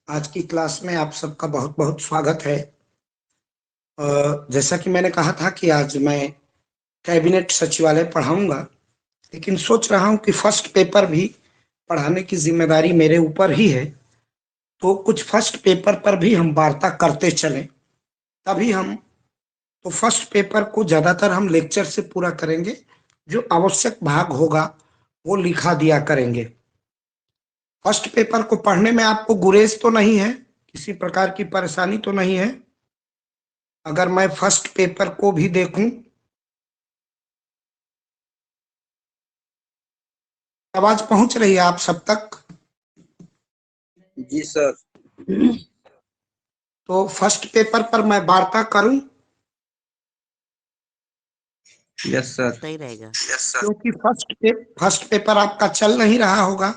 आज की क्लास में आप सबका बहुत बहुत स्वागत है। जैसा कि मैंने कहा था कि आज मैं कैबिनेट सचिवालय पढ़ाऊंगा, लेकिन सोच रहा हूं कि फर्स्ट पेपर भी पढ़ाने की जिम्मेदारी मेरे ऊपर ही है। तो कुछ फर्स्ट पेपर पर भी हम वार्ता करते चलें, तभी हम तो फर्स्ट पेपर को ज़्यादातर हम लेक्चर से पूरा करेंगे। जो आवश्यक भाग होगा वो लिखा दिया करेंगे। फर्स्ट पेपर को पढ़ने में आपको गुरेज तो नहीं है, किसी प्रकार की परेशानी तो नहीं है? अगर मैं फर्स्ट पेपर को भी देखूं, आवाज पहुंच रही है आप सब तक? जी सर। तो फर्स्ट पेपर पर मैं वार्ता करूं, यस सर। सही रहेगा। क्योंकि फर्स्ट पेपर आपका चल नहीं रहा होगा।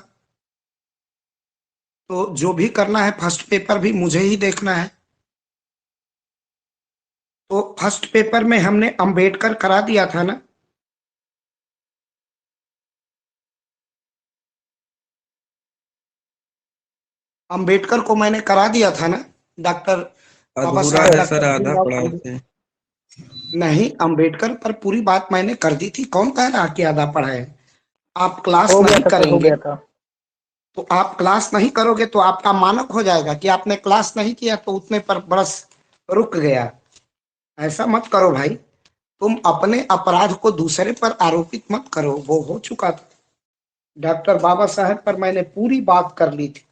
तो जो भी करना है फर्स्ट पेपर भी मुझे ही देखना है। तो फर्स्ट पेपर में हमने अंबेडकर करा दिया था ना? अंबेडकर को मैंने करा दिया था ना, डॉक्टर बाबा अधूरा साहेब है सर, डॉक्टर आधा भीमराव पढ़ाए अम्बेडकर। थे। नहीं, अंबेडकर पर पूरी बात मैंने कर दी थी। कौन कह रहा कि आधा पढ़ा है? आप क्लास हो गया नहीं था सर, हो करेंगे गया था। तो आप क्लास नहीं करोगे तो आपका मानक हो जाएगा कि आपने क्लास नहीं किया तो उतने पर बरस रुक गया। ऐसा मत करो भाई। तुम अपने अपराध को दूसरे पर आरोपित मत करो, वो हो चुका था। डॉक्टर बाबा साहेब पर मैंने पूरी बात कर ली थी।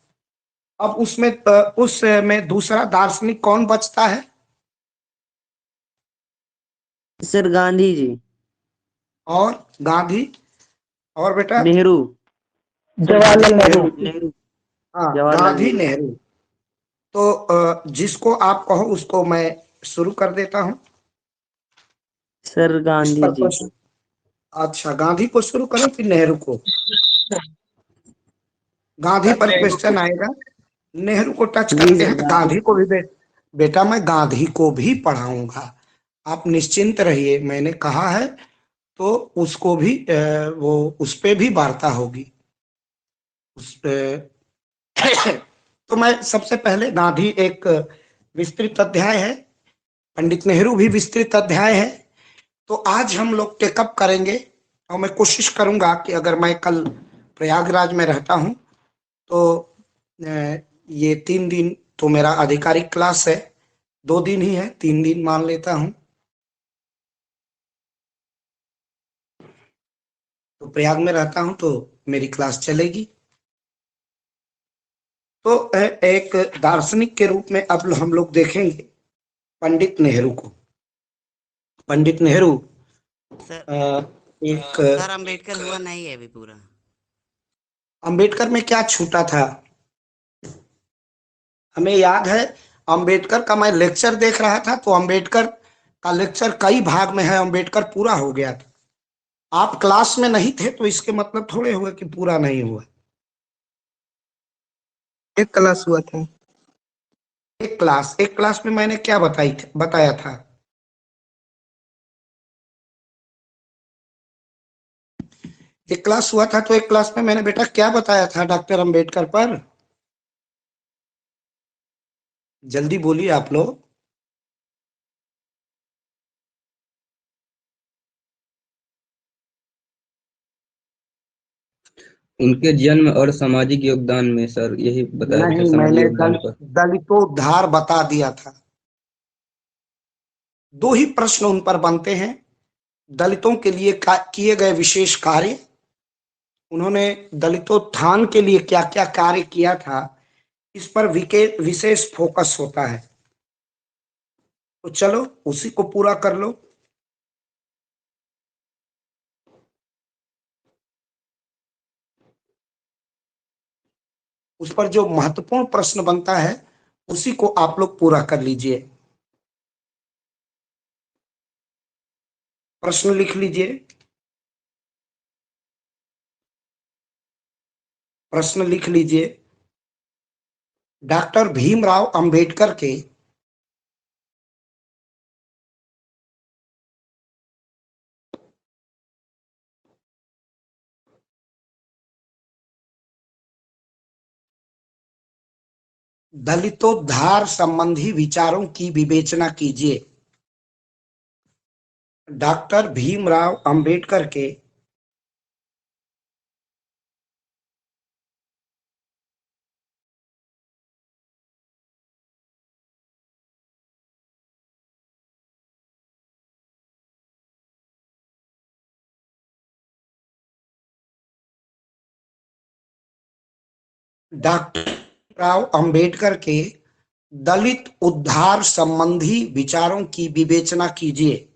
अब उसमें दूसरा दार्शनिक कौन बचता है? सर गांधी जी। और गांधी, और बेटा नेहरू। सर गांधी जवाहरलाल और नेहरू। नेहरू। हाँ, जवाहरलाल गांधी नेहरू। नेहरू। तो जिसको आप कहो उसको मैं शुरू कर देता हूं। सर इस गांधी पर जी। प्रश्न। अच्छा, गांधी को शुरू करें फिर नेहरू को? गांधी सर पर नेहरू को। क्वेश्चन आएगा, नेहरू को टच जी करते सर हैं। गांधी। गांधी को भी बेटा मैं गांधी को भी पढ़ाऊंगा, आप निश्चिंत रहिए। मैंने कहा है तो उसको भी वो उस पे भी वार्ता होगी उस पे। तो मैं सबसे पहले, गांधी एक विस्तृत अध्याय है, पंडित नेहरू भी विस्तृत अध्याय है। तो आज हम लोग टेकअप करेंगे, और मैं कोशिश करूंगा कि अगर मैं कल प्रयागराज में रहता हूं तो ये 3 दिन तो मेरा आधिकारिक क्लास है। 2 दिन ही है, 3 दिन मान लेता हूं। तो प्रयाग में रहता हूं तो मेरी क्लास चलेगी। तो एक दार्शनिक के रूप में अब हम लोग देखेंगे पंडित नेहरू को। पंडित नेहरू सर एक, सर अंबेडकर हुआ नहीं है अभी पूरा। अंबेडकर में क्या छूटा था हमें याद है। अंबेडकर का मैं लेक्चर देख रहा था तो अंबेडकर का लेक्चर कई भाग में है, अंबेडकर पूरा हो गया था। आप क्लास में नहीं थे तो इसके मतलब थोड़े हुए कि पूरा नहीं हुआ। एक क्लास हुआ था। एक क्लास में मैंने क्या बताया था? एक क्लास हुआ था तो एक क्लास में मैंने बेटा क्या बताया था डॉक्टर अंबेडकर पर? जल्दी बोलिए आप लोग। उनके जन्म और सामाजिक योगदान में सर यही बताया था, नहीं, सामाजिक मैंने योगदान पर। दलितोद्धार बता दिया था। 2 ही प्रश्न उन पर बनते हैं। दलितों के लिए किए गए विशेष कार्य, उन्होंने दलितोत्थान के लिए क्या क्या कार्य किया था, इस पर विशेष फोकस होता है। तो चलो उसी को पूरा कर लो। उस पर जो महत्वपूर्ण प्रश्न बनता है उसी को आप लोग पूरा कर लीजिए। प्रश्न लिख लीजिए। प्रश्न लिख लीजिए। डॉक्टर भीमराव अंबेडकर के दलितोद्धार संबंधी विचारों की विवेचना कीजिए। डॉक्टर भीमराव अंबेडकर के डॉक्टर भीमराव अंबेडकर के दलित उद्धार संबंधी विचारों की विवेचना कीजिए।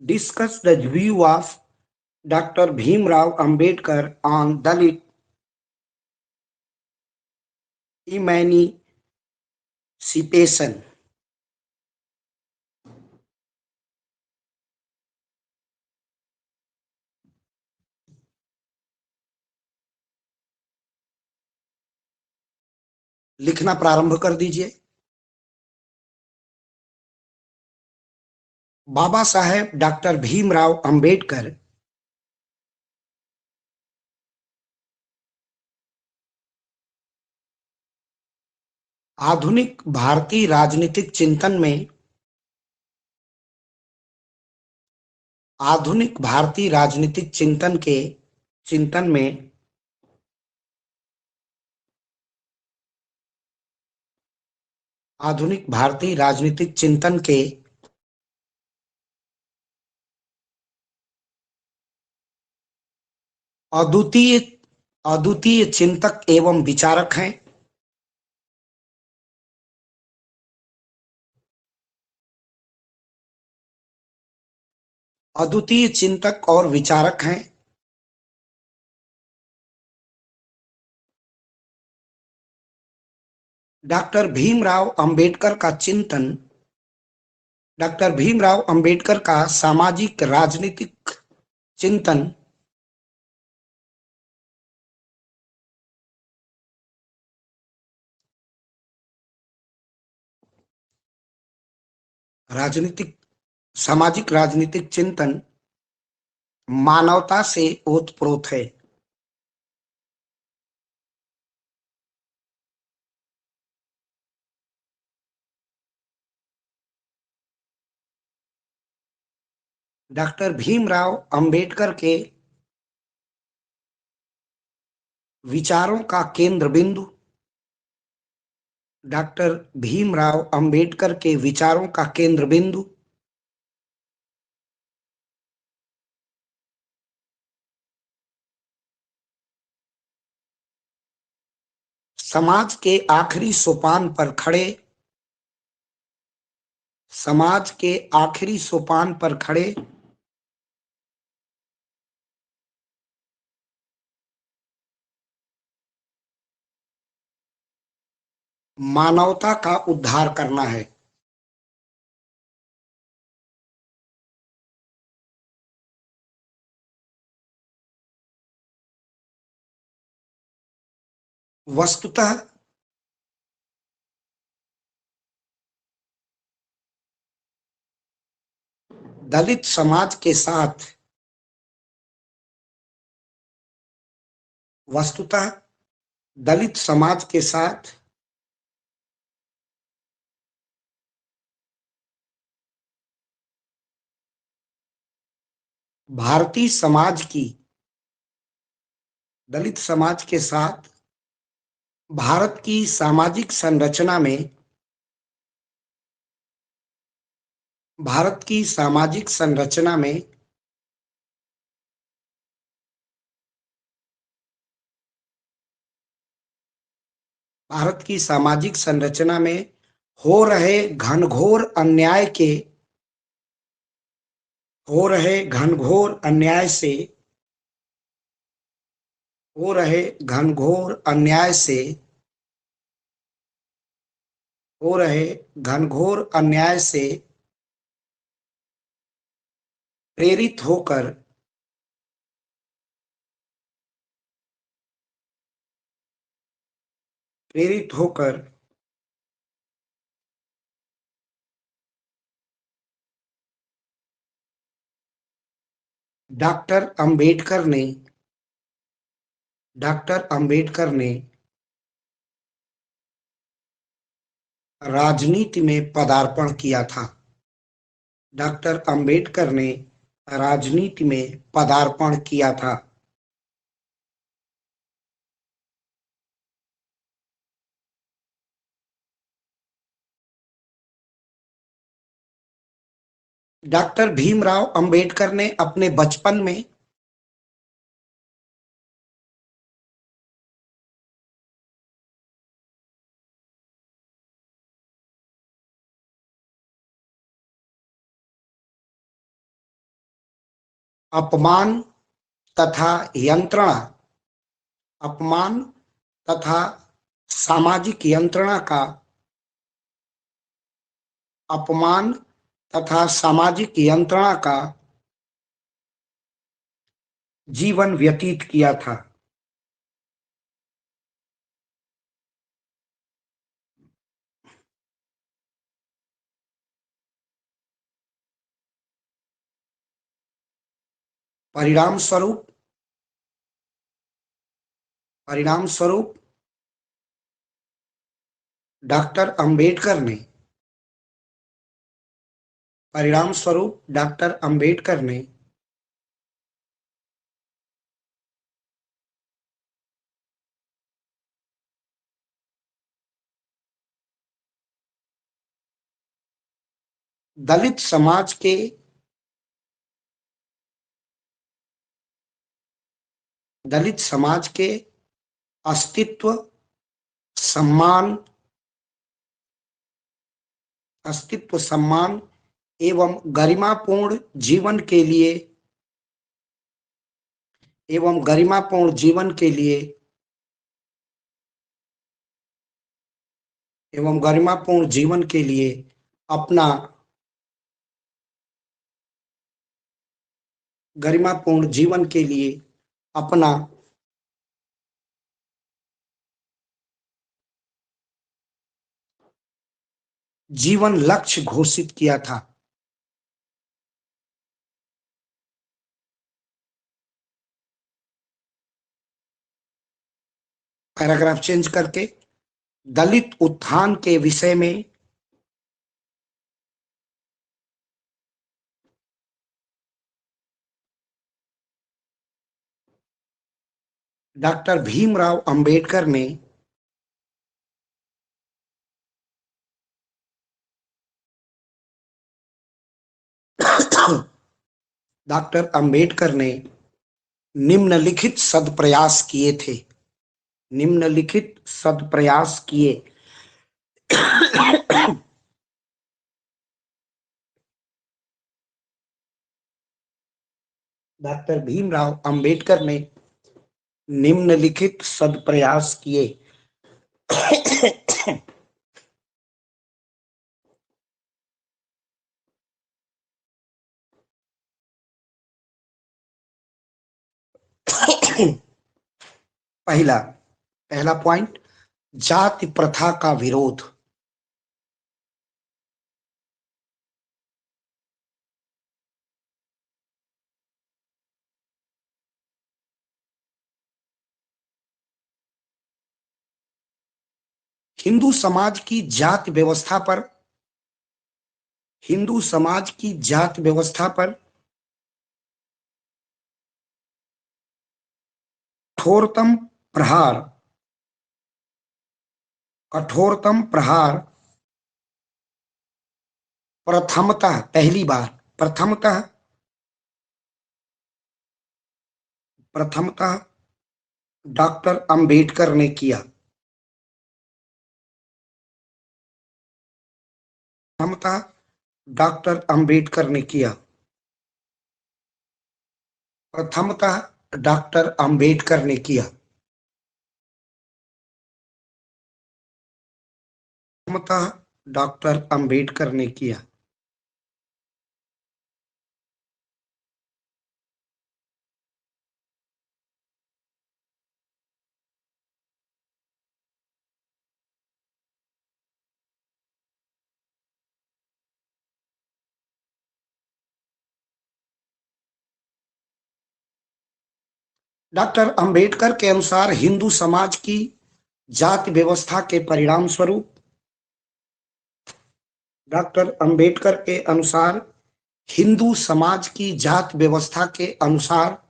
Discuss the view of Dr. Bhimrao Ambedkar on Dalit emancipation. लिखना प्रारंभ कर दीजिए। बाबा साहेब डॉक्टर भीमराव अंबेडकर आधुनिक भारतीय राजनीतिक चिंतन में आधुनिक भारतीय राजनीतिक चिंतन में आधुनिक भारतीय राजनीतिक चिंतन के अद्वितीय चिंतक एवं विचारक हैं। अद्वितीय चिंतक और विचारक हैं। डॉक्टर भीमराव अंबेडकर का चिंतन डॉक्टर भीमराव अंबेडकर का सामाजिक राजनीतिक चिंतन सामाजिक राजनीतिक चिंतन मानवता से ओतप्रोत है। डॉक्टर भीमराव अंबेडकर के विचारों का केंद्र बिंदु डॉक्टर भीमराव अंबेडकर के विचारों का केंद्र बिंदु समाज के आखिरी सोपान पर खड़े मानवता का उद्धार करना है। वस्तुतः दलित समाज के साथ भारतीय समाज की दलित समाज के साथ भारत की सामाजिक संरचना में भारत की सामाजिक संरचना में हो रहे घनघोर अन्याय से प्रेरित होकर डॉक्टर अंबेडकर ने राजनीति में पदार्पण किया था। डॉक्टर अंबेडकर ने राजनीति में पदार्पण किया था। डॉक्टर भीमराव अंबेडकर ने अपने बचपन में अपमान तथा यंत्रणा अपमान तथा सामाजिक यंत्रणा का अपमान तथा सामाजिक यंत्रणा का जीवन व्यतीत किया था। परिणाम स्वरूप डॉक्टर अंबेडकर ने दलित समाज के अस्तित्व सम्मान एवं गरिमापूर्ण जीवन के लिए अपना गरिमापूर्ण जीवन के लिए अपना जीवन लक्ष्य घोषित किया था। पैराग्राफ चेंज करके दलित उत्थान के विषय में डॉक्टर भीमराव अंबेडकर ने निम्नलिखित सदप्रयास किए। डॉक्टर भीमराव अंबेडकर ने निम्नलिखित सदप्रयास किए। पहला पॉइंट, जाति प्रथा का विरोध। हिंदू समाज की जाति व्यवस्था पर कठोरतम प्रहार प्रथमतः डॉक्टर अंबेडकर ने किया। डॉक्टर अंबेडकर ने किया। डॉक्टर अंबेडकर के अनुसार हिंदू समाज की जाति व्यवस्था के परिणाम स्वरूप, डॉक्टर अंबेडकर के अनुसार हिंदू समाज की जाति व्यवस्था के अनुसार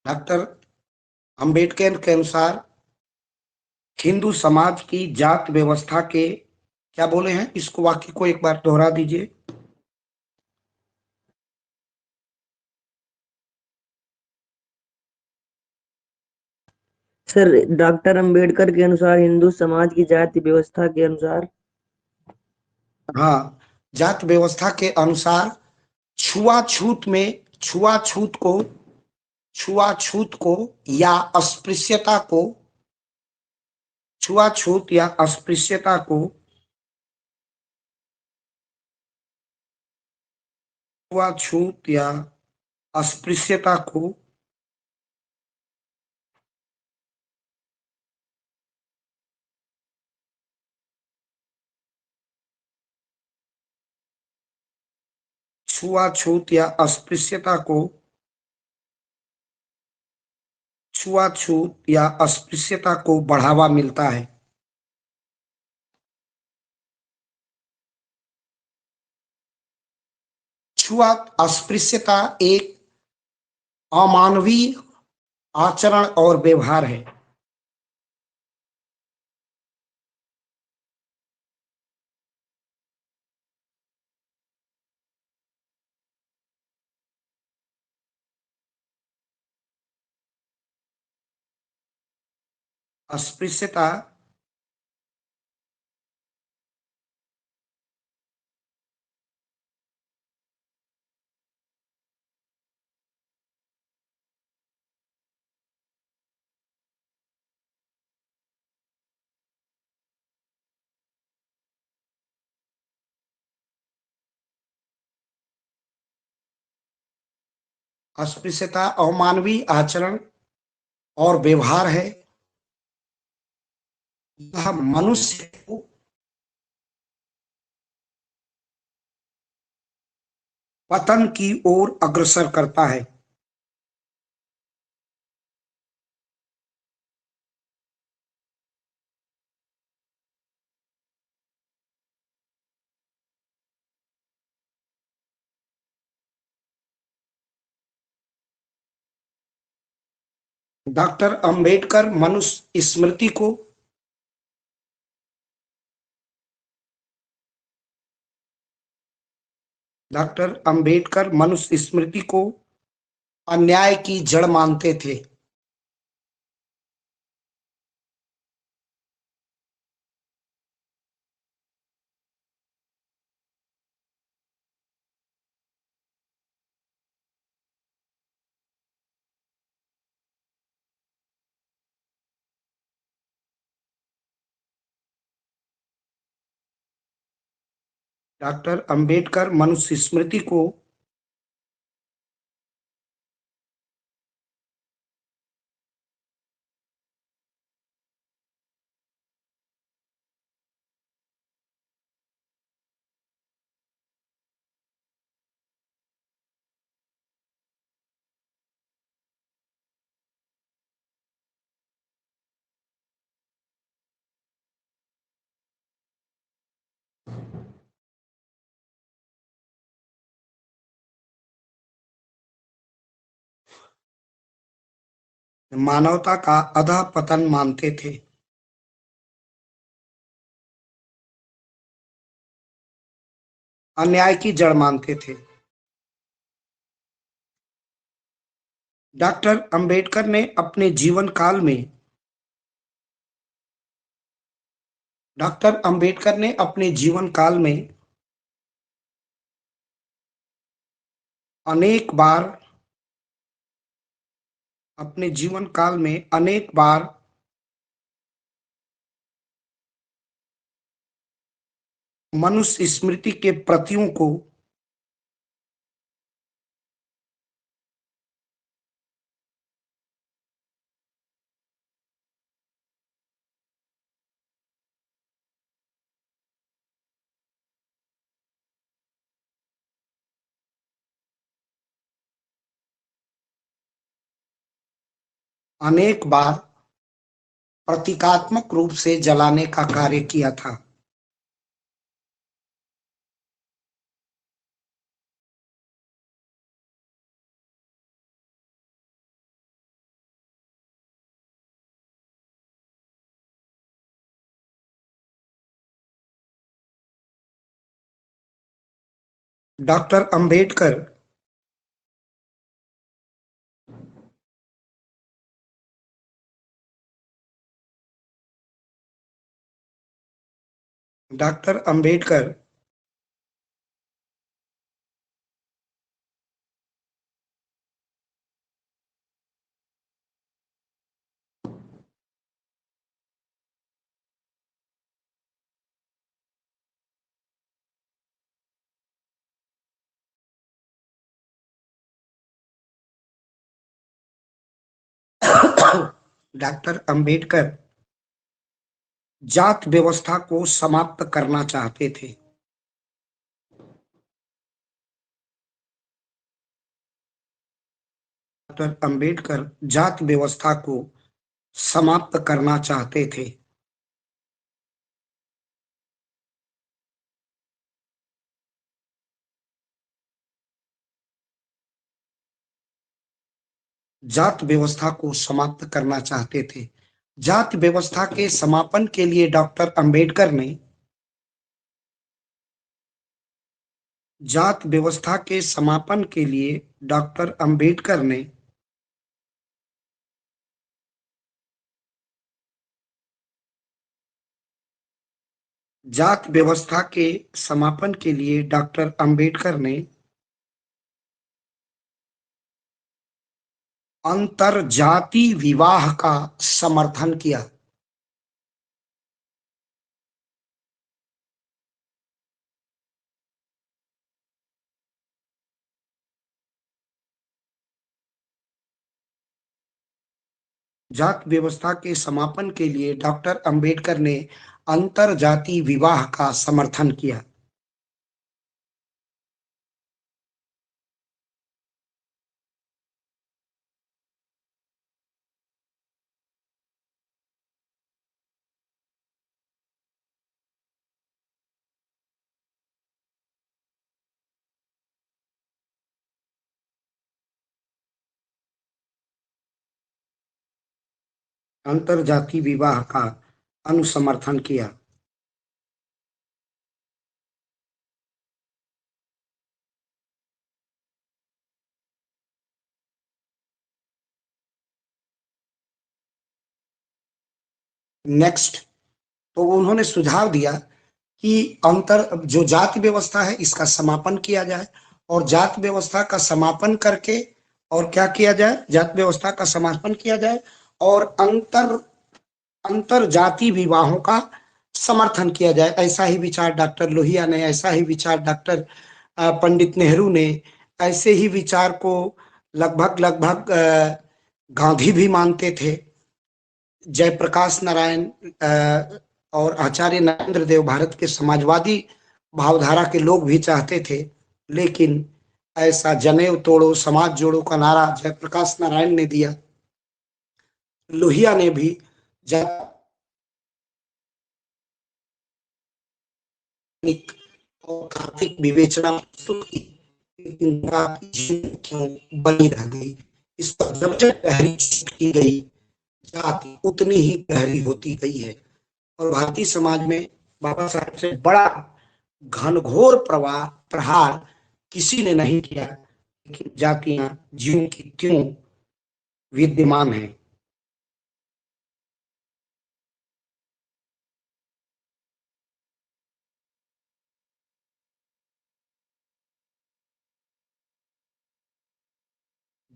डॉक्टर अंबेडकर के अनुसार हिंदू समाज की जाति व्यवस्था के, क्या बोले हैं, इसको वाक्य को एक बार दोहरा दीजिए। सर, डॉक्टर अंबेडकर के अनुसार हिंदू समाज की जाति व्यवस्था के अनुसार, हाँ, जाति व्यवस्था के अनुसार छुआछूत में छुआछूत को या अस्पृश्यता को, छुआछूत या अस्पृश्यता को, छुआछूत या अस्पृश्यता को छुआछूत या अस्पृश्यता को छुआछूत या अस्पृश्यता को बढ़ावा मिलता है। छुआ अस्पृश्यता एक अमानवीय आचरण और व्यवहार है। अस्पृश्यता अस्पृश्यता अमानवीय आचरण और व्यवहार है। यह मनुष्य को पतन की ओर अग्रसर करता है। डॉक्टर अंबेडकर मनुष्य स्मृति को मनुष्य स्मृति को अन्याय की जड़ मानते थे। डॉक्टर अंबेडकर मनुष्य स्मृति को मानवता का अधःपतन मानते थे। अन्याय की जड़ मानते थे। डॉक्टर अंबेडकर ने अपने जीवन काल में अनेक बार अपने जीवन काल में अनेक बार मनुष्य स्मृति के प्रतियों को अनेक बार प्रतीकात्मक रूप से जलाने का कार्य किया था। Doctor Ambedkar doctor Ambedkar doctor Ambedkar जात व्यवस्था को समाप्त करना चाहते थे। डॉक्टर अंबेडकर जात व्यवस्था को समाप्त करना चाहते थे। जात व्यवस्था को समाप्त करना चाहते थे। जात व्यवस्था के समापन के लिए डॉक्टर अंबेडकर ने जात व्यवस्था के समापन के लिए डॉक्टर अंबेडकर ने जात व्यवस्था के समापन के लिए डॉक्टर अंबेडकर ने अंतरजाति विवाह का समर्थन किया। जात व्यवस्था के समापन के लिए डॉक्टर अंबेडकर ने अंतरजाति विवाह का समर्थन किया। अंतरजाति विवाह का अनुसमर्थन किया। नेक्स्ट, तो उन्होंने सुझाव दिया कि जो जाति व्यवस्था है इसका समापन किया जाए और जात व्यवस्था का समापन करके और क्या किया जाए, जात व्यवस्था का समापन किया जाए और अंतर जाति विवाहों का समर्थन किया जाए। ऐसा ही विचार डॉक्टर लोहिया ने, ऐसा ही विचार डॉक्टर पंडित नेहरू ने, ऐसे ही विचार को लगभग लगभग गांधी भी मानते थे। जयप्रकाश नारायण और आचार्य नरेंद्र देव भारत के समाजवादी भावधारा के लोग भी चाहते थे, लेकिन ऐसा जनेऊ तोड़ो समाज जोड़ो का नारा जयप्रकाश नारायण ने दिया। लोहिया ने भी और आर्थिक विवेचना प्रस्तुत की, क्यों बनी रह गई। इस पर जब जब गहरी की गई, जाति उतनी ही गहरी होती गई है और भारतीय समाज में बाबा साहब से बड़ा घनघोर प्रहार किसी ने नहीं किया, लेकिन जातियां ज्यों की त्यों विद्यमान है।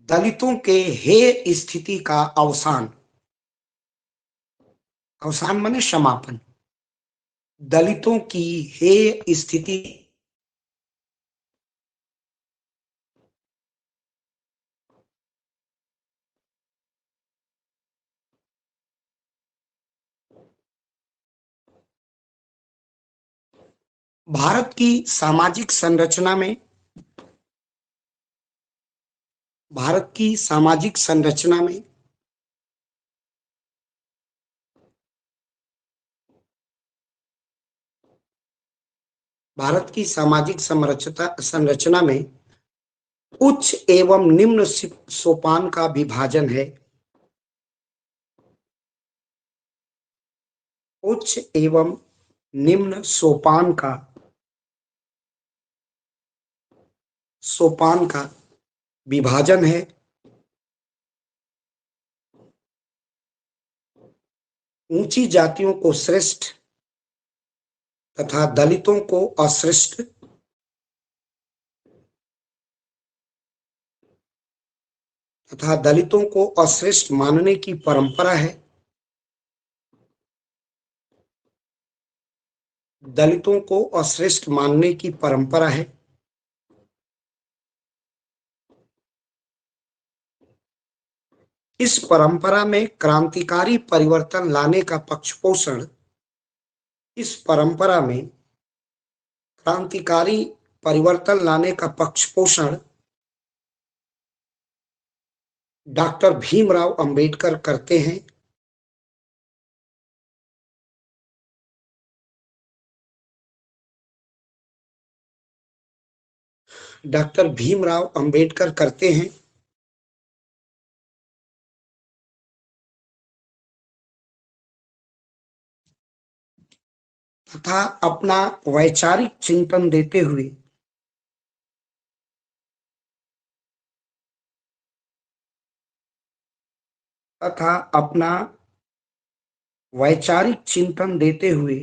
दलितों के हे स्थिति का अवसान, अवसान माने समापन, दलितों की हे स्थिति भारत की सामाजिक संरचना में, भारत की सामाजिक संरचना में भारत की सामाजिक संरचना में उच्च एवं निम्न सोपान का विभाजन है। उच्च एवं निम्न सोपान का विभाजन है। ऊंची जातियों को श्रेष्ठ तथा दलितों को अश्रेष्ठ मानने की परंपरा है। दलितों को अश्रेष्ठ मानने की परंपरा है। इस परंपरा में क्रांतिकारी परिवर्तन लाने का पक्षपोषण, इस परंपरा में क्रांतिकारी परिवर्तन लाने का पक्षपोषण डॉक्टर भीमराव अंबेडकर करते हैं। डॉक्टर भीमराव अंबेडकर करते हैं। तथा अपना वैचारिक चिंतन देते हुए तथा अपना वैचारिक चिंतन देते हुए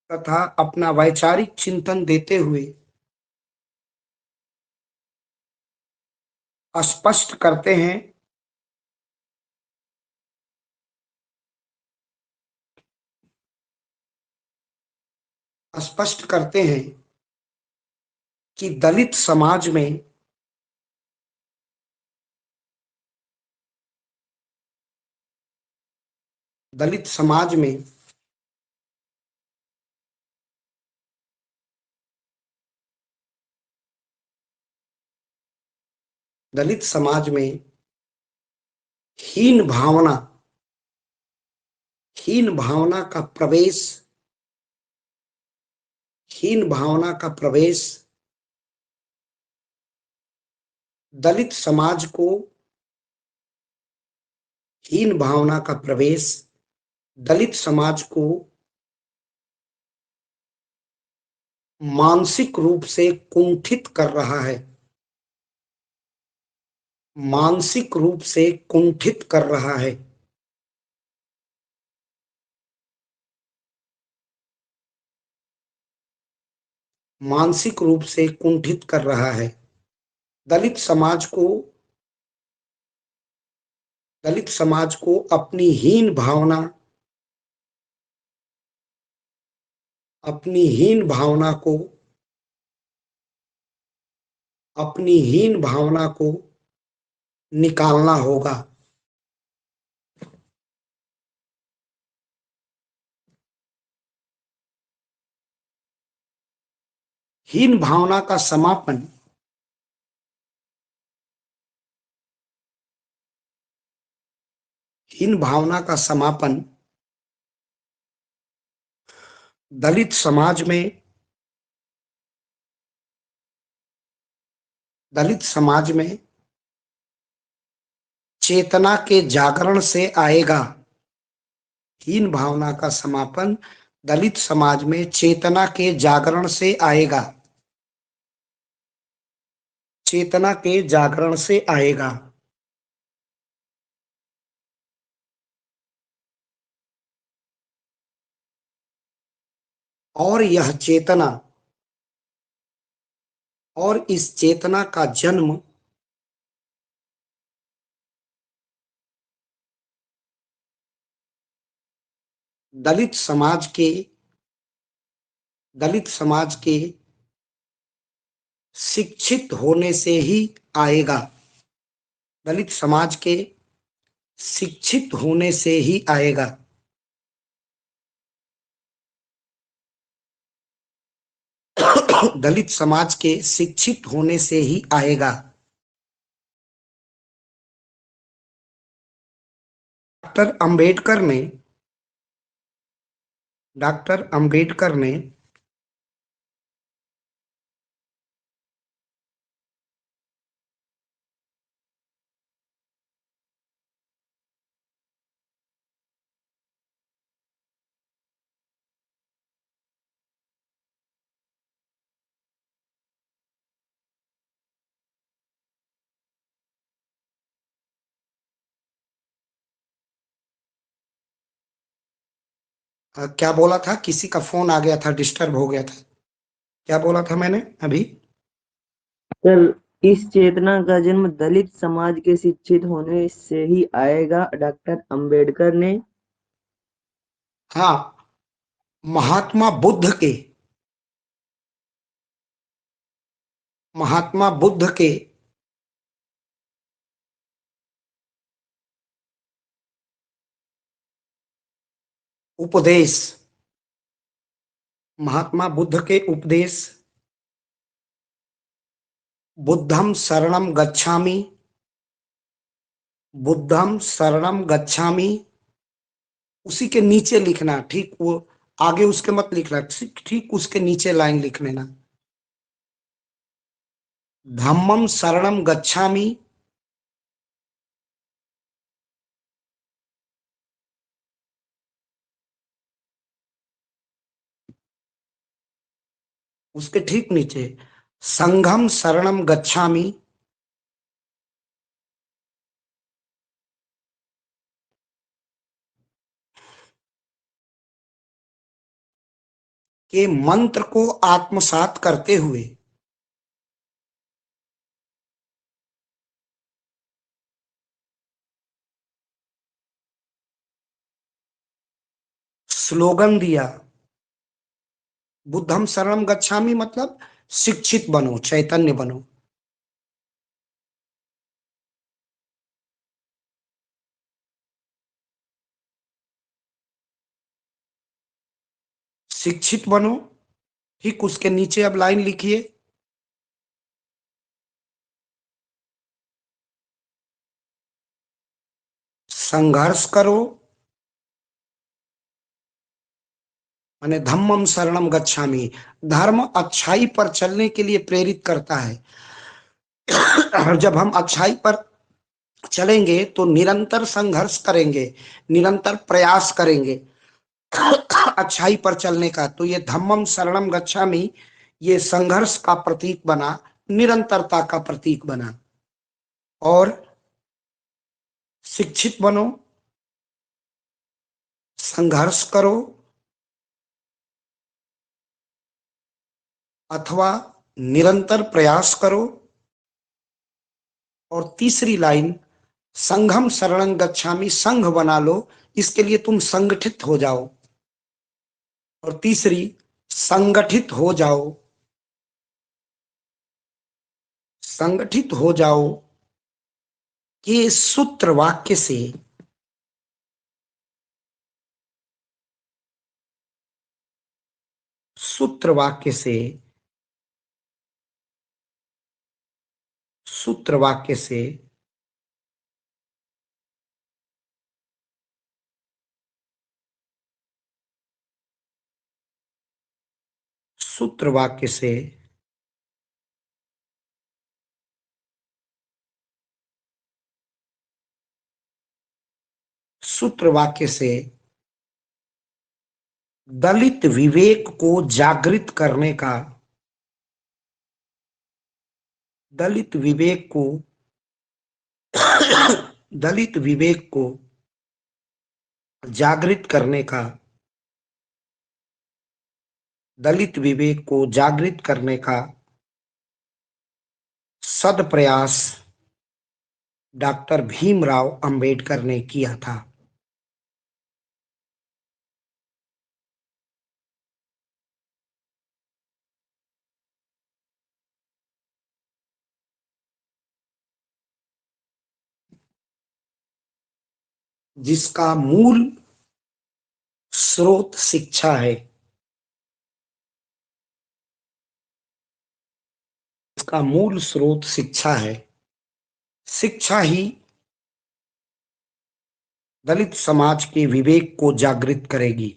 तथा अपना वैचारिक चिंतन देते हुए स्पष्ट करते हैं स्पष्ट करते हैं कि दलित समाज में दलित समाज में दलित समाज में हीन भावना का प्रवेश हीन भावना का प्रवेश दलित समाज को हीन भावना का प्रवेश दलित समाज को मानसिक रूप से कुंठित कर रहा है। मानसिक रूप से कुंठित कर रहा है। मानसिक रूप से कुंठित कर रहा है। दलित समाज को अपनी हीन भावना अपनी हीन भावना को निकालना होगा। हीन भावना का समापन हीन भावना का समापन दलित समाज में चेतना के जागरण से आएगा। हीन भावना का समापन दलित समाज में चेतना के जागरण से आएगा। चेतना के जागरण से आएगा। और यह चेतना और इस चेतना का जन्म दलित समाज के शिक्षित होने से ही आएगा। दलित समाज के शिक्षित होने से ही आएगा। दलित समाज के शिक्षित होने से ही आएगा। डॉक्टर अंबेडकर ने क्या बोला था? किसी का फोन आ गया था, डिस्टर्ब हो गया था। क्या बोला था मैंने अभी? सर, इस चेतना का जन्म दलित समाज के शिक्षित होने से ही आएगा, डॉक्टर अंबेडकर ने। हाँ, महात्मा बुद्ध के उपदेश, महात्मा बुद्ध के उपदेश, बुद्धम शरणम गच्छामि, बुद्धम शरणम गच्छामि, उसी के नीचे लिखना। ठीक वो आगे उसके मत लिखना, ठीक उसके नीचे लाइन लिख लेना। धम्मम शरणम गच्छामि, उसके ठीक नीचे संघम शरणम गच्छामि, के मंत्र को आत्मसात करते हुए स्लोगन दिया। बुद्धम शरणम गच्छामि मतलब शिक्षित बनो, चैतन्य बनो। शिक्षित बनो। ठीक उसके नीचे अब लाइन लिखिए, संघर्ष करो, माने धम्मम शरणम गच्छामि। धर्म अच्छाई पर चलने के लिए प्रेरित करता है। और जब हम अच्छाई पर चलेंगे तो निरंतर संघर्ष करेंगे, निरंतर प्रयास करेंगे अच्छाई पर चलने का। तो ये धम्मम शरणम गच्छामि, ये संघर्ष का प्रतीक बना, निरंतरता का प्रतीक बना। और शिक्षित बनो, संघर्ष करो, अथवा निरंतर प्रयास करो। और तीसरी लाइन संघम शरणं गच्छामि, संघ बना लो, इसके लिए तुम संगठित हो जाओ। और तीसरी संगठित हो जाओ, संगठित हो जाओ के सूत्र वाक्य से सूत्र वाक्य से सूत्र वाक्य से सूत्र वाक्य से सूत्र वाक्य से दलित विवेक को जागृत करने का, दलित विवेक को दलित विवेक को जागृत करने का, दलित विवेक को जागृत करने का सदप्रयास डॉक्टर भीमराव अंबेडकर ने किया था। जिसका मूल स्रोत शिक्षा है। इसका मूल स्रोत शिक्षा है। शिक्षा ही दलित समाज के विवेक को जागृत करेगी।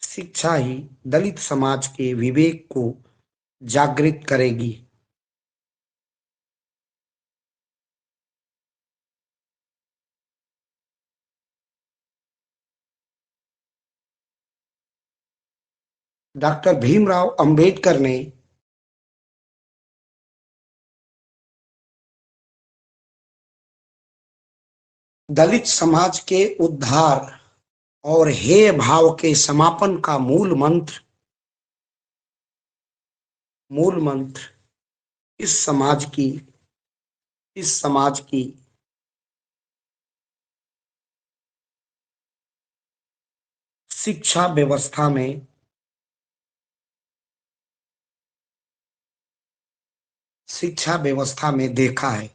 शिक्षा ही दलित समाज के विवेक को जागृत करेगी। डॉक्टर भीमराव अंबेडकर ने दलित समाज के उद्धार और हेय भाव के समापन का मूल मंत्र इस समाज की शिक्षा व्यवस्था में देखा है।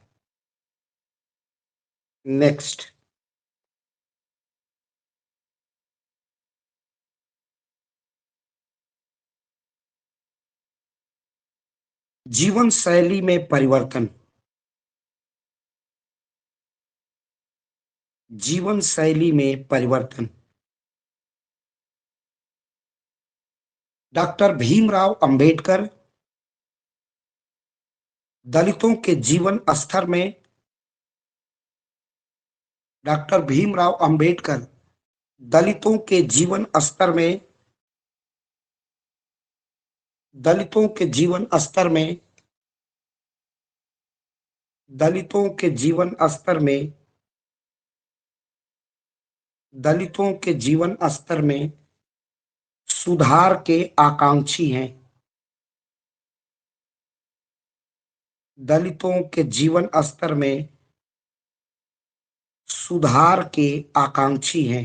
नेक्स्ट, जीवन शैली में परिवर्तन। जीवन शैली में परिवर्तन। डॉक्टर भीमराव अंबेडकर दलितों के जीवन स्तर में डॉक्टर भीमराव अंबेडकर दलितों के जीवन स्तर में दलितों के जीवन स्तर में दलितों के जीवन स्तर में दलितों के जीवन स्तर में सुधार के आकांक्षी हैं। दलितों के जीवन स्तर में सुधार के आकांक्षी हैं।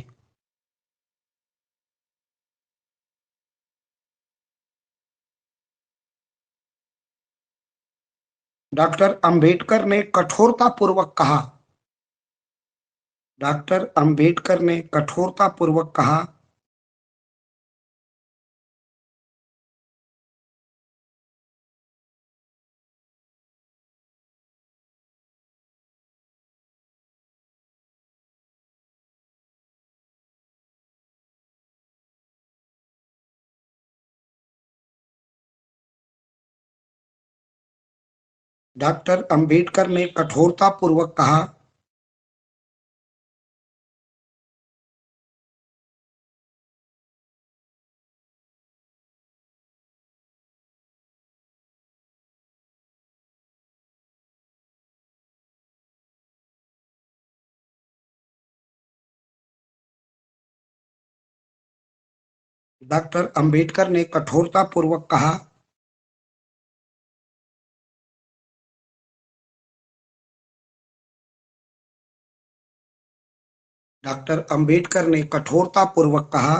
डॉक्टर अंबेडकर ने कठोरतापूर्वक कहा डॉक्टर अंबेडकर ने कठोरतापूर्वक कहा डॉक्टर अंबेडकर ने कठोरतापूर्वक कहा डॉक्टर अंबेडकर ने कठोरतापूर्वक कहा डॉक्टर अंबेडकर ने कठोरतापूर्वक कहा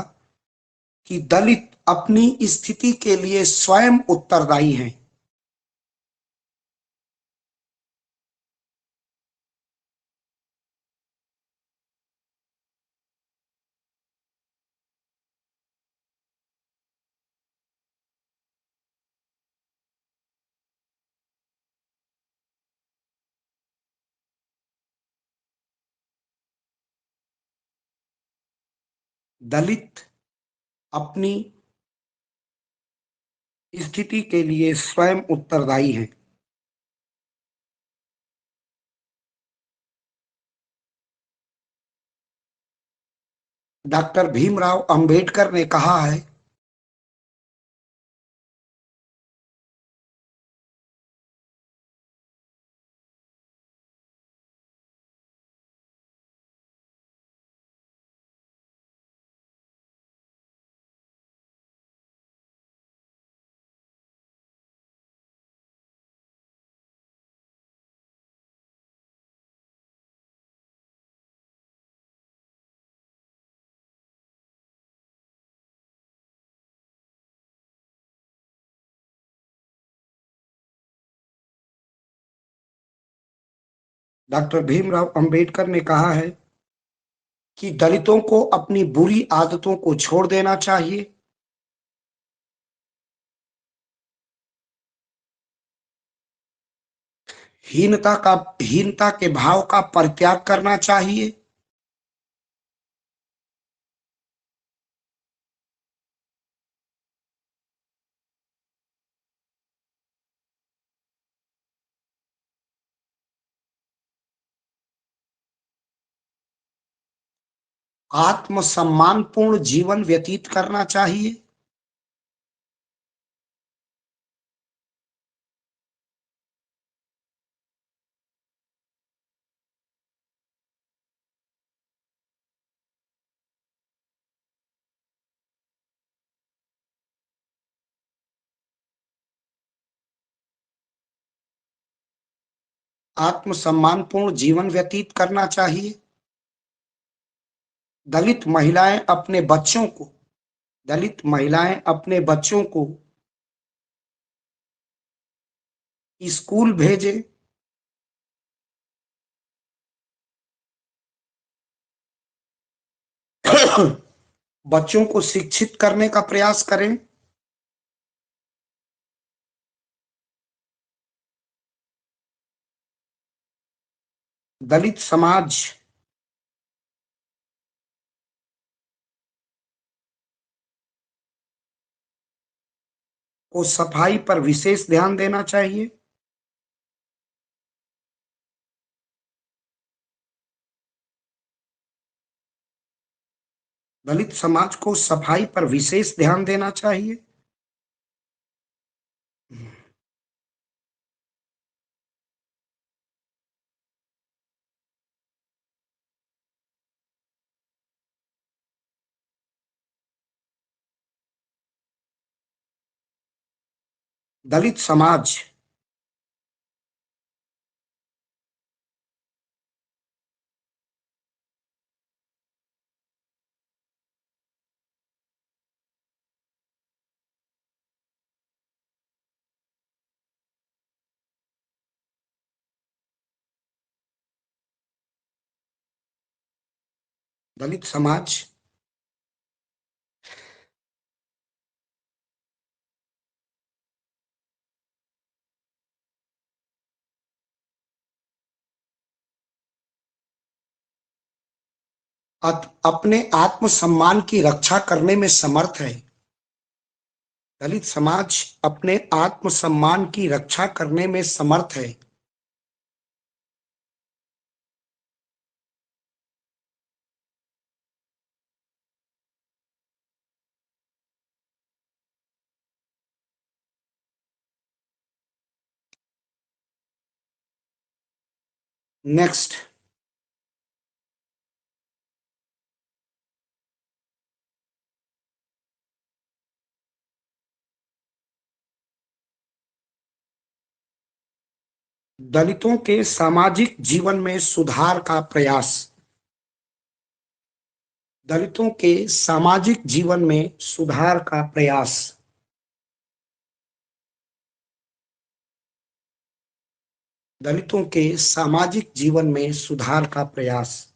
कि दलित अपनी स्थिति के लिए स्वयं उत्तरदायी हैं। दलित अपनी स्थिति के लिए स्वयं उत्तरदायी हैं। डॉक्टर भीमराव अंबेडकर ने कहा है डॉक्टर भीमराव अंबेडकर ने कहा है कि दलितों को अपनी बुरी आदतों को छोड़ देना चाहिए। हीनता के भाव का परित्याग करना चाहिए। आत्मसम्मानपूर्ण जीवन व्यतीत करना चाहिए। आत्मसम्मानपूर्ण जीवन व्यतीत करना चाहिए। दलित महिलाएं अपने बच्चों को दलित महिलाएं अपने बच्चों को स्कूल भेजें। बच्चों को शिक्षित करने का प्रयास करें। दलित समाज को सफाई पर विशेष ध्यान देना चाहिए। दलित समाज को सफाई पर विशेष ध्यान देना चाहिए। दलित समाज दलित समाज अपने आत्मसम्मान की रक्षा करने में समर्थ है। दलित समाज अपने आत्मसम्मान की रक्षा करने में समर्थ है। नेक्स्ट, दलितों के सामाजिक जीवन में सुधार का प्रयास। दलितों के सामाजिक जीवन में सुधार का प्रयास। दलितों के सामाजिक जीवन में सुधार का प्रयास।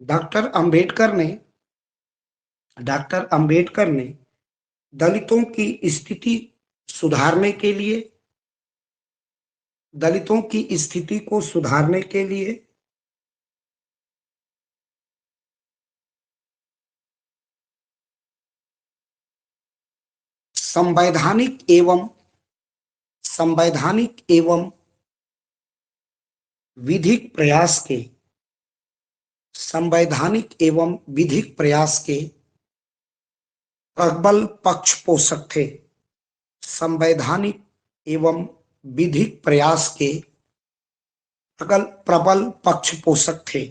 डॉक्टर अंबेडकर ने दलितों की स्थिति सुधारने के लिए दलितों की स्थिति को सुधारने के लिए संवैधानिक एवं विधिक प्रयास के प्रबल पक्षपोषक थे। संवैधानिक एवं विधिक प्रयास के प्रबल पक्षपोषक थे।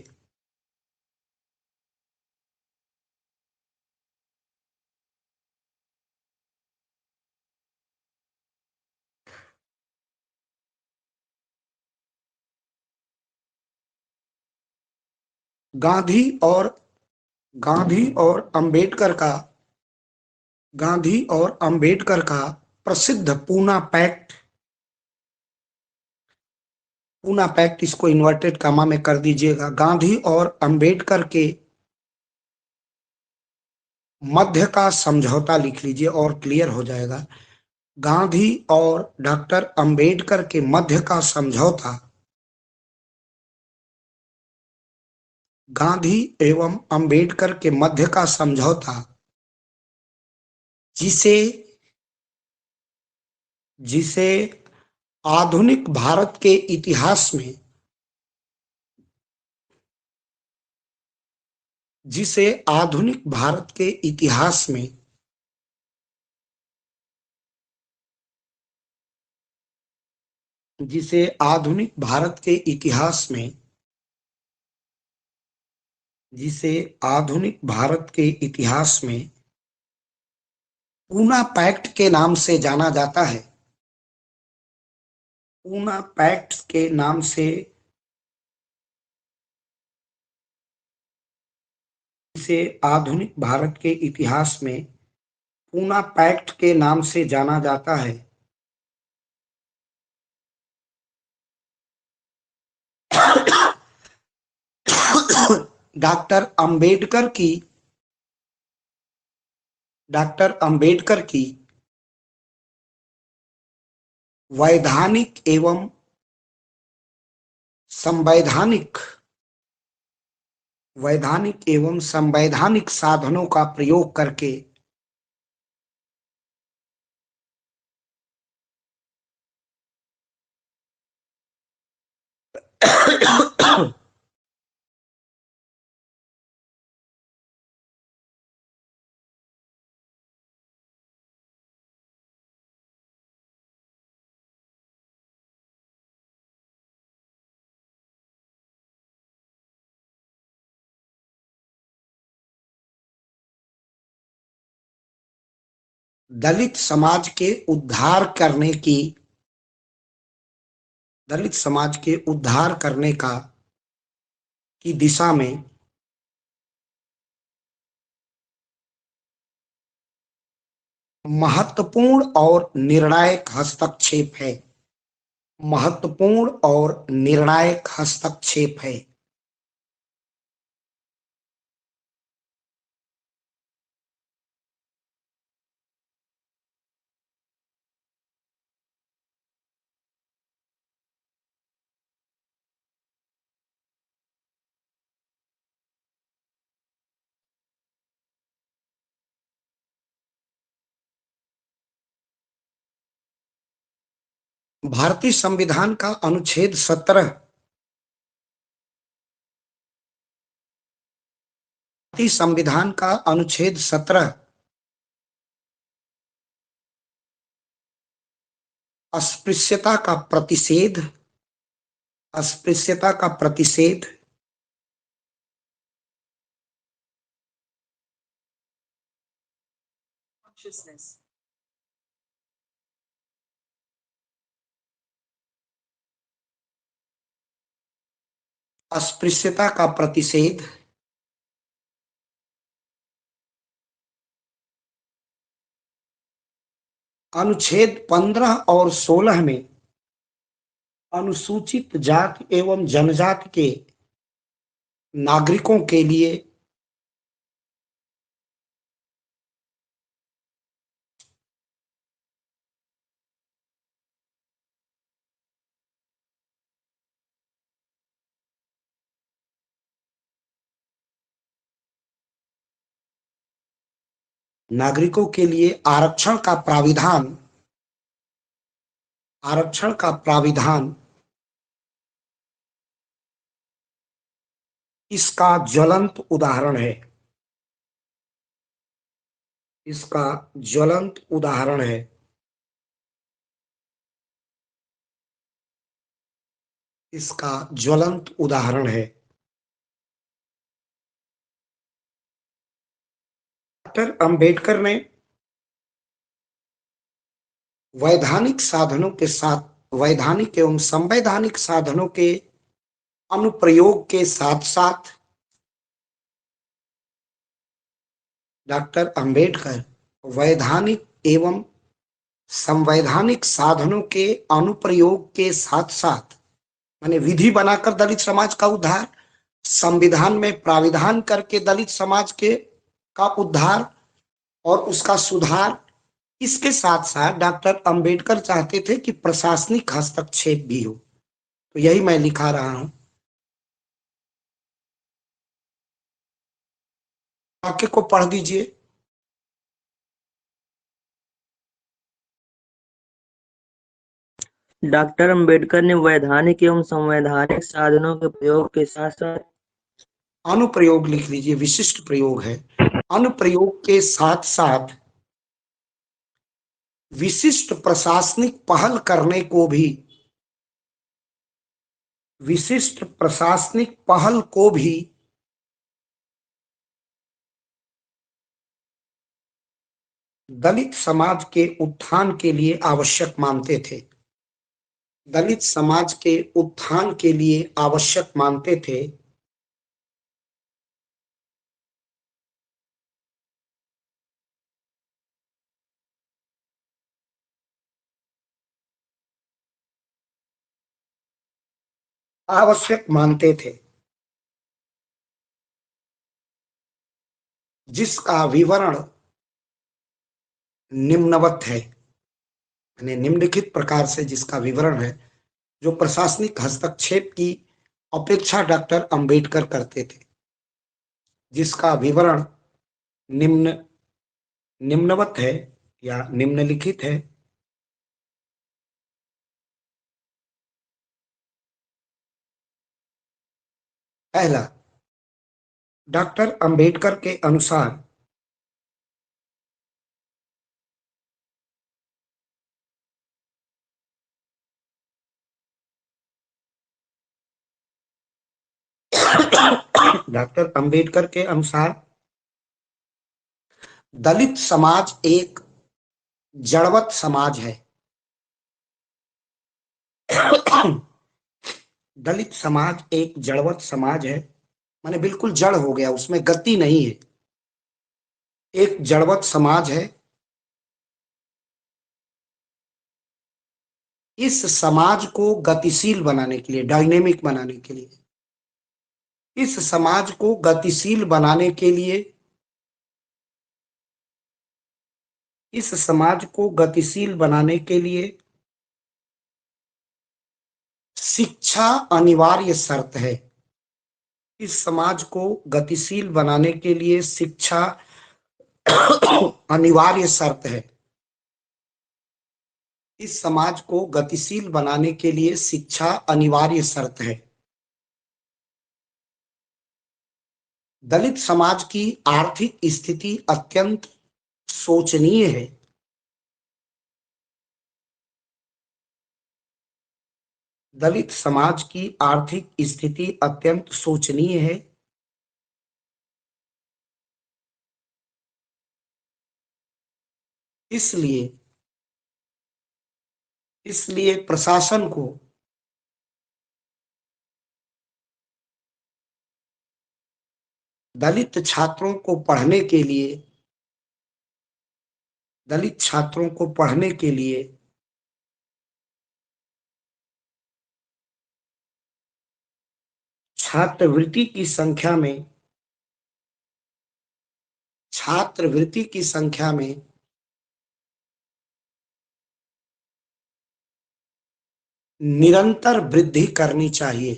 गांधी और गांधी और अंबेडकर का प्रसिद्ध पूना पैक्ट, इसको इन्वर्टेड कामा में कर दीजिएगा। गांधी और अंबेडकर के मध्य का समझौता लिख लीजिए और क्लियर हो जाएगा। गांधी और डॉक्टर अंबेडकर के मध्य का समझौता, गांधी एवं अंबेडकर के मध्य का समझौता, जिसे आधुनिक भारत के इतिहास में, जिसे आधुनिक भारत के इतिहास में जिसे आधुनिक भारत के इतिहास में जिसे आधुनिक भारत के इतिहास में पूना पैक्ट के नाम से जाना जाता है। पूना पैक्ट के नाम से, जिसे आधुनिक भारत के इतिहास में पूना पैक्ट के नाम से जाना जाता है। डॉक्टर अंबेडकर की वैधानिक एवं संवैधानिक साधनों का प्रयोग करके दलित समाज के उद्धार करने की दिशा में महत्वपूर्ण और निर्णायक हस्तक्षेप है। भारतीय संविधान का अनुच्छेद 17 अस्पृश्यता का प्रतिषेध अनुच्छेद 15 और 16 में अनुसूचित जाति एवं जनजाति के नागरिकों के लिए आरक्षण का प्राविधान इसका ज्वलंत उदाहरण है। डॉक्टर अंबेडकर ने वैधानिक साधनों के साथ वैधानिक एवं संवैधानिक साधनों के अनुप्रयोग के साथ साथ डॉक्टर अंबेडकर वैधानिक एवं संवैधानिक साधनों के अनुप्रयोग के साथ साथ, माने विधि बनाकर दलित समाज का उद्धार, संविधान में प्राविधान करके दलित समाज के का उद्धार और उसका सुधार, इसके साथ साथ डॉक्टर अंबेडकर चाहते थे कि प्रशासनिक हस्तक्षेप भी हो। तो यही मैं लिखा रहा हूं। वाक्य को पढ़ दीजिए। डॉक्टर अंबेडकर ने वैधानिक एवं संवैधानिक साधनों के प्रयोग के साथ साथ, अनुप्रयोग लिख लीजिए, विशिष्ट प्रयोग है। अनुप्रयोग के साथ साथ विशिष्ट प्रशासनिक पहल करने को भी, विशिष्ट प्रशासनिक पहल को भी दलित समाज के उत्थान के लिए आवश्यक मानते थे। दलित समाज के उत्थान के लिए आवश्यक मानते थे। आवश्यक मानते थे, जिसका विवरण निम्नवत है, यानी निम्नलिखित प्रकार से जिसका विवरण है, जो प्रशासनिक हस्तक्षेप की अपेक्षा डॉक्टर अंबेडकर करते थे, जिसका विवरण निम्नवत है या निम्नलिखित है। पहला, डॉक्टर अंबेडकर के अनुसार डॉक्टर अंबेडकर के अनुसार दलित समाज एक जड़वत समाज है। दलित समाज एक जड़वत समाज है, माने बिल्कुल जड़ हो गया, उसमें गति नहीं है। एक जड़वत समाज है। इस समाज को गतिशील बनाने के लिए, डायनेमिक बनाने के लिए, इस समाज को गतिशील बनाने के लिए, इस समाज को गतिशील बनाने के लिए शिक्षा अनिवार्य शर्त है। इस समाज को गतिशील बनाने के लिए शिक्षा अनिवार्य शर्त है। इस समाज को गतिशील बनाने के लिए शिक्षा अनिवार्य शर्त है। दलित समाज की आर्थिक स्थिति अत्यंत शोचनीय है। दलित समाज की आर्थिक स्थिति अत्यंत शोचनीय है। इसलिए प्रशासन को दलित छात्रों को पढ़ने के लिए, दलित छात्रों को पढ़ने के लिए छात्रवृत्ति की संख्या में, छात्रवृत्ति की संख्या में निरंतर वृद्धि करनी चाहिए।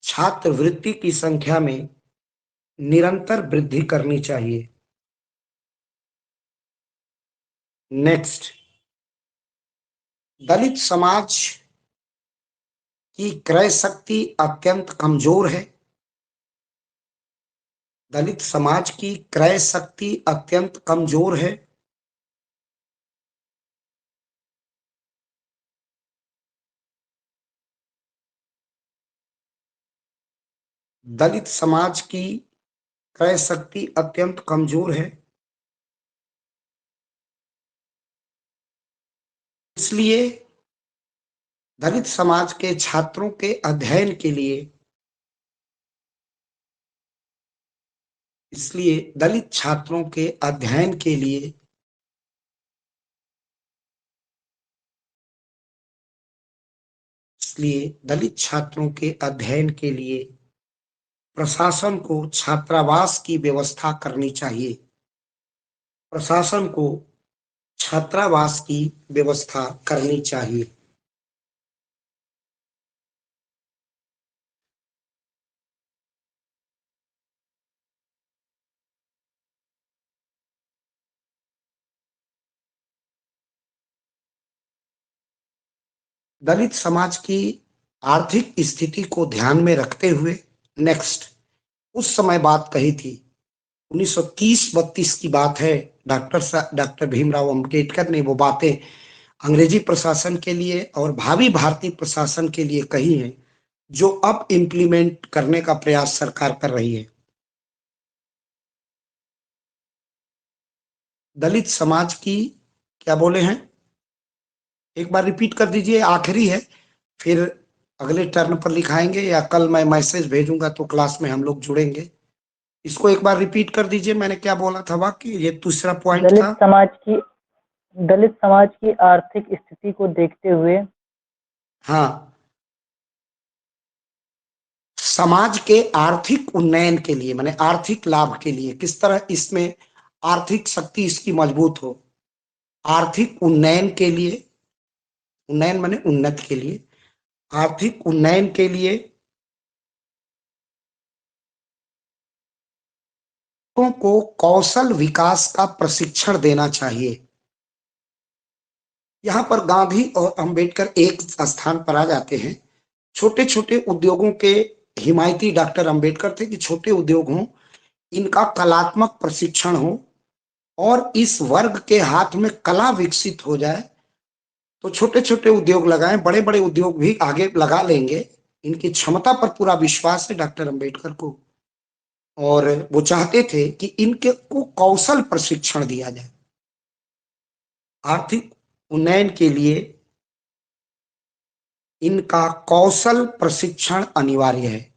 छात्रवृत्ति की संख्या में निरंतर वृद्धि करनी चाहिए। नेक्स्ट, दलित समाज की क्रय शक्ति अत्यंत कमजोर है। दलित समाज की क्रय शक्ति अत्यंत कमजोर है। दलित समाज की क्रय शक्ति अत्यंत कमजोर है। इसलिए दलित समाज के छात्रों के अध्ययन के लिए, इसलिए दलित छात्रों के अध्ययन के लिए प्रशासन को छात्रावास की व्यवस्था करनी चाहिए। प्रशासन को छात्रावास की व्यवस्था करनी चाहिए। दलित समाज की आर्थिक स्थिति को ध्यान में रखते हुए नेक्स्ट उस समय बात कही थी, 1930-32 की बात है। डॉक्टर भीमराव अंबेडकर ने वो बातें अंग्रेजी प्रशासन के लिए और भावी भारतीय प्रशासन के लिए कही हैं, जो अब इम्प्लीमेंट करने का प्रयास सरकार कर रही है। दलित समाज की क्या बोले हैं, एक बार रिपीट कर दीजिए, आखिरी है, फिर अगले टर्न पर लिखाएंगे या कल मैं मैसेज भेजूंगा तो क्लास में हम लोग जुड़ेंगे। इसको एक बार रिपीट कर दीजिए, मैंने क्या बोला था वाक्य, ये दूसरा पॉइंट था। दलित समाज की आर्थिक स्थिति को देखते हुए हाँ, समाज के आर्थिक उन्नयन के लिए, माने आर्थिक लाभ के लिए, किस तरह इसमें आर्थिक शक्ति इसकी मजबूत हो, आर्थिक उन्नयन के लिए, उन्नयन माने उन्नति के लिए, आर्थिक उन्नयन के लिए को कौशल विकास का प्रशिक्षण देना चाहिए। यहां पर गांधी और अंबेडकर एक स्थान पर आ जाते हैं। छोटे छोटे उद्योगों के हिमायती डॉक्टर अंबेडकर थे कि छोटे उद्योग हों, इनका कलात्मक प्रशिक्षण हो और इस वर्ग के हाथ में कला विकसित हो जाए तो छोटे छोटे उद्योग लगाएं, बड़े बड़े उद्योग भी आगे लगा लेंगे। इनकी क्षमता पर पूरा विश्वास है डॉक्टर अंबेडकर को, और वो चाहते थे कि इनके को कौशल प्रशिक्षण दिया जाए। आर्थिक उन्नयन के लिए इनका कौशल प्रशिक्षण अनिवार्य है।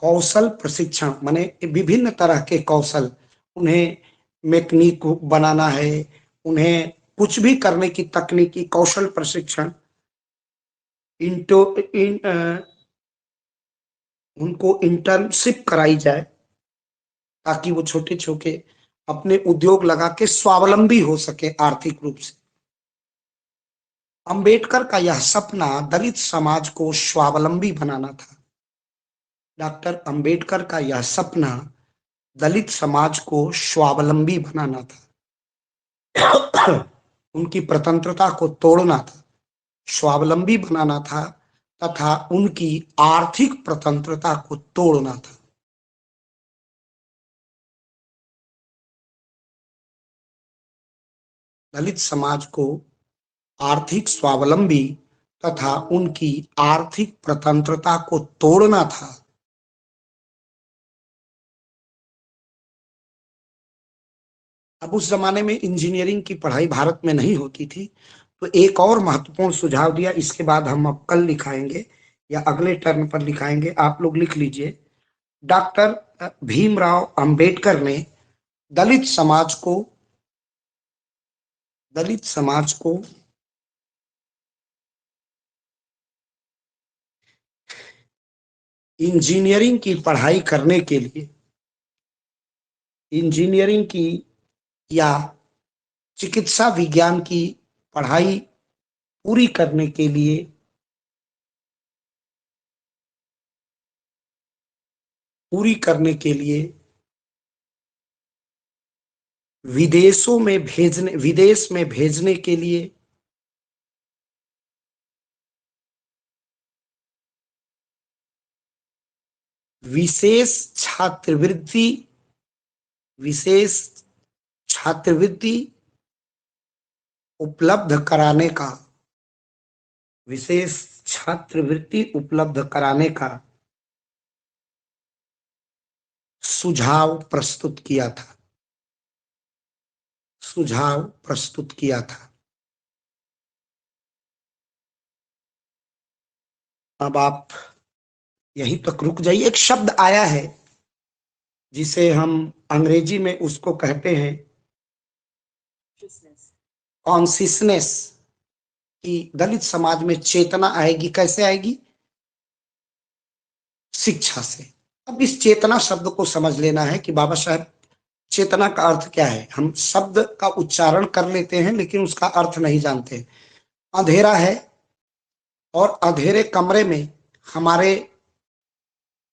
कौशल प्रशिक्षण माने विभिन्न तरह के कौशल, उन्हें मैकेनिक बनाना है, उन्हें कुछ भी करने की तकनीकी कौशल प्रशिक्षण, उनको इंटर्नशिप कराई जाए ताकि वो छोटे छोटे अपने उद्योग लगा के स्वावलंबी हो सके आर्थिक रूप से। अंबेडकर का यह सपना दलित समाज को स्वावलंबी बनाना था। डॉक्टर अंबेडकर का यह सपना दलित समाज को स्वावलंबी बनाना था। उनकी स्वतंत्रता को तोड़ना था, स्वावलंबी बनाना था तथा उनकी आर्थिक स्वतंत्रता को तोड़ना था। दलित समाज को आर्थिक स्वावलंबी तथा उनकी आर्थिक स्वतंत्रता को तोड़ना था। अब उस जमाने में इंजीनियरिंग की पढ़ाई भारत में नहीं होती थी, तो एक और महत्वपूर्ण सुझाव दिया, इसके बाद हम अब कल लिखाएंगे या अगले टर्न पर लिखाएंगे, आप लोग लिख लीजिए। डॉक्टर भीमराव अंबेडकर ने दलित समाज को इंजीनियरिंग की पढ़ाई करने के लिए, इंजीनियरिंग की या चिकित्सा विज्ञान की पढ़ाई पूरी करने के लिए विदेश में भेजने के लिए विशेष छात्रवृत्ति उपलब्ध कराने का सुझाव प्रस्तुत किया था। अब आप यहीं तक रुक जाइए। एक शब्द आया है जिसे हम अंग्रेजी में उसको कहते हैं कॉन्सियसनेस, कि दलित समाज में चेतना आएगी। कैसे आएगी? शिक्षा से। अब इस चेतना शब्द को समझ लेना है कि बाबा साहब चेतना का अर्थ क्या है। हम शब्द का उच्चारण कर लेते हैं लेकिन उसका अर्थ नहीं जानते। अंधेरा है और अंधेरे कमरे में हमारे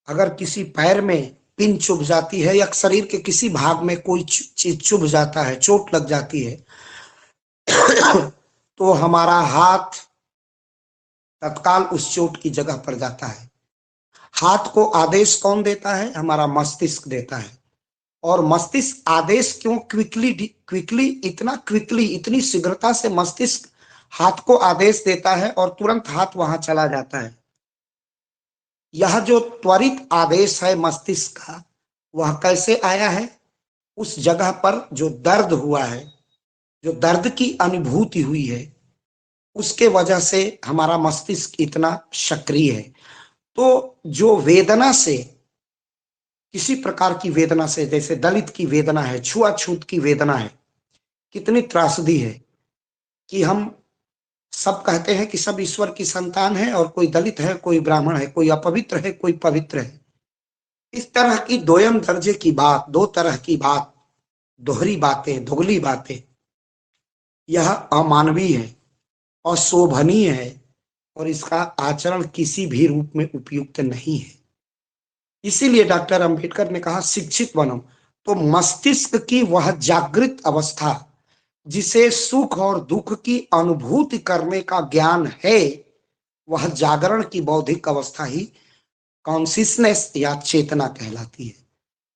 अगर किसी पैर में पिन चुभ जाती है या शरीर के किसी भाग में कोई चीज चुभ जाता है, चोट लग जाती है, तो हमारा हाथ तत्काल उस चोट की जगह पर जाता है। हाथ को आदेश कौन देता है? हमारा मस्तिष्क देता है। और मस्तिष्क आदेश क्यों इतनी शीघ्रता से मस्तिष्क हाथ को आदेश देता है और तुरंत हाथ वहां चला जाता है? यह जो त्वरित आदेश है मस्तिष्क का, वह कैसे आया है? उस जगह पर जो दर्द हुआ है, जो दर्द की अनुभूति हुई है, उसके वजह से हमारा मस्तिष्क इतना सक्रिय है। तो जो वेदना से, किसी प्रकार की वेदना से, जैसे दलित की वेदना है, छुआछूत की वेदना है, कितनी त्रासदी है कि हम सब कहते हैं कि सब ईश्वर की संतान है और कोई दलित है, कोई ब्राह्मण है, कोई अपवित्र है, कोई पवित्र है। इस तरह की दोयम दर्जे की बात, दो तरह की बात, दोहरी बातें, दोगली बातें, यह अमानवीय है, अशोभनीय है और इसका आचरण किसी भी रूप में उपयुक्त नहीं है। इसीलिए डॉक्टर अंबेडकर ने कहा शिक्षित बनो। तो मस्तिष्क की वह जागृत अवस्था जिसे सुख और दुख की अनुभूति करने का ज्ञान है, वह जागरण की बौद्धिक अवस्था ही कॉन्सियसनेस या चेतना कहलाती है।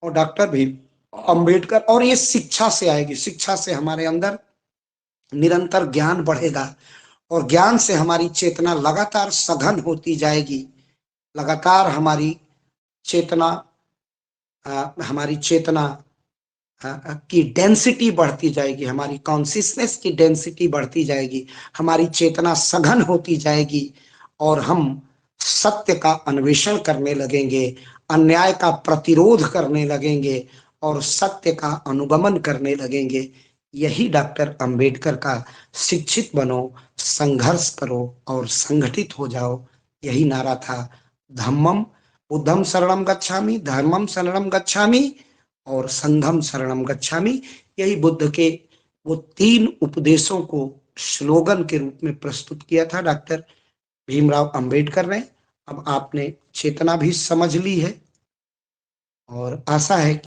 और डॉक्टर भीम अंबेडकर, और ये शिक्षा से आएगी। शिक्षा से हमारे अंदर निरंतर ज्ञान बढ़ेगा और ज्ञान से हमारी चेतना लगातार सघन होती जाएगी। लगातार हमारी चेतना की डेंसिटी बढ़ती जाएगी, हमारी कॉन्सियसनेस की डेंसिटी बढ़ती जाएगी, हमारी चेतना सघन होती जाएगी और हम सत्य का अन्वेषण करने लगेंगे, अन्याय का प्रतिरोध करने लगेंगे और सत्य का अनुगमन करने लगेंगे। यही डॉक्टर अंबेडकर का शिक्षित बनो, संघर्ष करो और संगठित हो जाओ, यही नारा था। धम्मम बुद्धम शरणम गच्छामि, धर्मम शरणम गच्छामि और संघम शरणम गच्छामि। यही बुद्ध के वो 3 उपदेशों को स्लोगन के रूप में प्रस्तुत किया था डॉक्टर भीमराव अंबेडकर ने। अब आपने चेतना भी समझ ली है और आशा है